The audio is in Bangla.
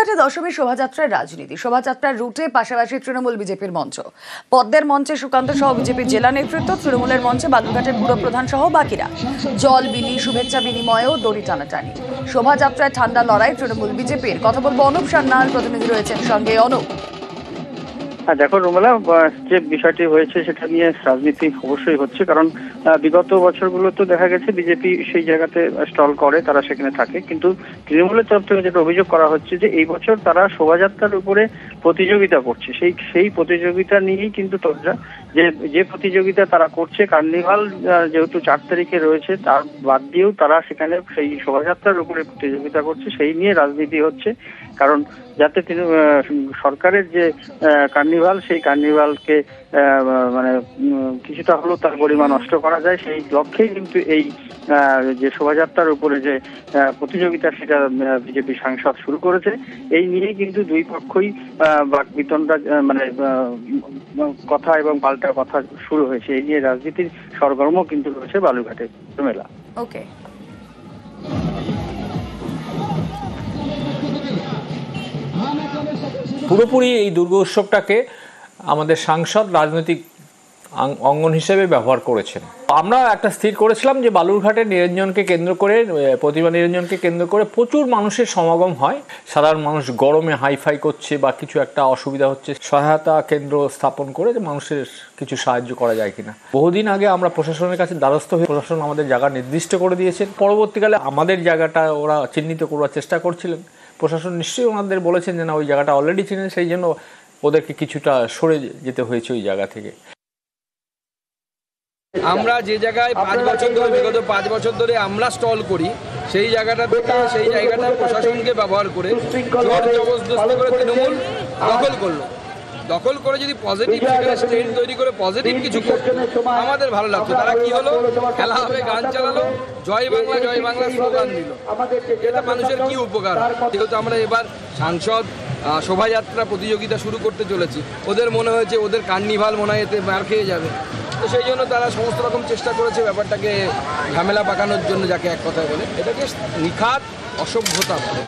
বালুরঘাটে দশমীর শোভাযাত্রার রাজনীতি। শোভাযাত্রার রুটে পাশাপাশি তৃণমূল বিজেপির মঞ্চ, পদ্মের মঞ্চে সুকান্ত সহ বিজেপির জেলা নেতৃত্ব, তৃণমূলের মঞ্চে বালুরঘাটের পুর প্রধান সহ বাকিরা। জল বিলি, শুভেচ্ছা বিনিময়েও দড়ি টানাটানি। শোভাযাত্রায় ঠান্ডা লড়াই তৃণমূল বিজেপির। কথা বলবো অনুপ সান্যাল, প্রতিনিধি রয়েছেন সঙ্গে। অনুপ, হ্যাঁ দেখো রুমেলা, যে বিষয়টি হয়েছে সেটা নিয়ে রাজনীতি অবশ্যই হচ্ছে, কারণ বিগত বছরগুলোতে দেখা গেছে বিজেপি সেই জায়গাতে স্টল করে, তারা সেখানে থাকে, কিন্তু তৃণমূলের তরফ থেকে যেটা অভিযোগ করা হচ্ছে যে এই বছর তারা শোভাযাত্রার উপরে প্রতিযোগিতা করছে। সেই প্রতিযোগিতা নিয়েই কিন্তু যে প্রতিযোগিতা তারা করছে, কার্নিভাল যেহেতু 4 তারিখে রয়েছে, তার বাদ দিয়েও তারা সেখানে সেই শোভাযাত্রার উপরে প্রতিযোগিতা করছে, সেই নিয়ে রাজনীতি হচ্ছে। কারণ যাতে সরকারের যে কার্নিভাল, সেই কার্নিভালকে মানে কিছুটা হলেও তার পরিমাণ নষ্ট করা যায়, সেই লক্ষ্যেই কিন্তু এই যে শোভাযাত্রার উপরে যে প্রতিযোগিতা, সেটা বিজেপি সাংসদ শুরু করেছে। এই নিয়ে কিন্তু দুই পক্ষই বাকবিতণ্ডা, মানে কথা এবং পাল্টা কথা শুরু হয়েছে। এই নিয়ে রাজনীতির সরগর্ম কিন্তু রয়েছে বালুরঘাটে মেলা। ওকে, পুরোপুরি এই দুর্গা উৎসবটাকে আমাদের সাংসদ রাজনৈতিক অঙ্গন হিসেবে ব্যবহার করেছেন। আমরা একটা স্থির করেছিলাম যে বালুরঘাটের নিরঞ্জনকে কেন্দ্র করে, প্রতিমা নিরঞ্জনকে কেন্দ্র করে প্রচুর মানুষের সমাগম হয়। সাধারণ মানুষ গরমে হাইফাই করছে বা কিছু একটা অসুবিধা হচ্ছে, সহায়তা কেন্দ্র স্থাপন করে যে মানুষের কিছু সাহায্য করা যায় কিনা। বহুদিন আগে আমরা প্রশাসনের কাছে দ্বারস্থ হয়ে প্রশাসন আমাদের জায়গা নির্দিষ্ট করে দিয়েছেন। পরবর্তীকালে আমাদের জায়গাটা ওরা চিহ্নিত করার চেষ্টা করছিলেন। প্রশাসন নিশ্চয়ই ওনাদের বলেছেন যে না, ওই জায়গাটা অলরেডি চিনেন, সেই জন্য ওদেরকে কিছুটা সরে যেতে হয়েছে ওই জায়গা থেকে। আমরা যে জায়গায় 5 বছর ধরে, বিগত 5 বছর ধরে আমরা স্টল করি, সেই জায়গাটা থেকে সেই জায়গাটা প্রশাসনকে ব্যবহার করে জোর জবরদস্তি করে তৃণমূল দখল করে যদি পজিটিভ সেখানে স্ট্রেন তৈরি করে পজিটিভ কিছু করতো, আমাদের ভালো লাগতো। তারা কি হলো, খেলা হবে, গান চালালো, জয় বাংলা জয় বাংলা স্লোগান দিল। এটা মানুষের কি উপকার? যেহেতু আমরা এবার সাংসদ শোভাযাত্রা প্রতিযোগিতা শুরু করতে চলেছি, ওদের মনে হয়েছে ওদের কার্নিভাল মনে হয় এতে মার খেয়ে যাবে, তো সেই জন্য তারা সমস্ত রকম চেষ্টা করেছে ব্যাপারটাকে ঝামেলা পাকানোর জন্য, যাকে এক কথায় বলে এটাকে নিখাত অসভ্যতা বলে।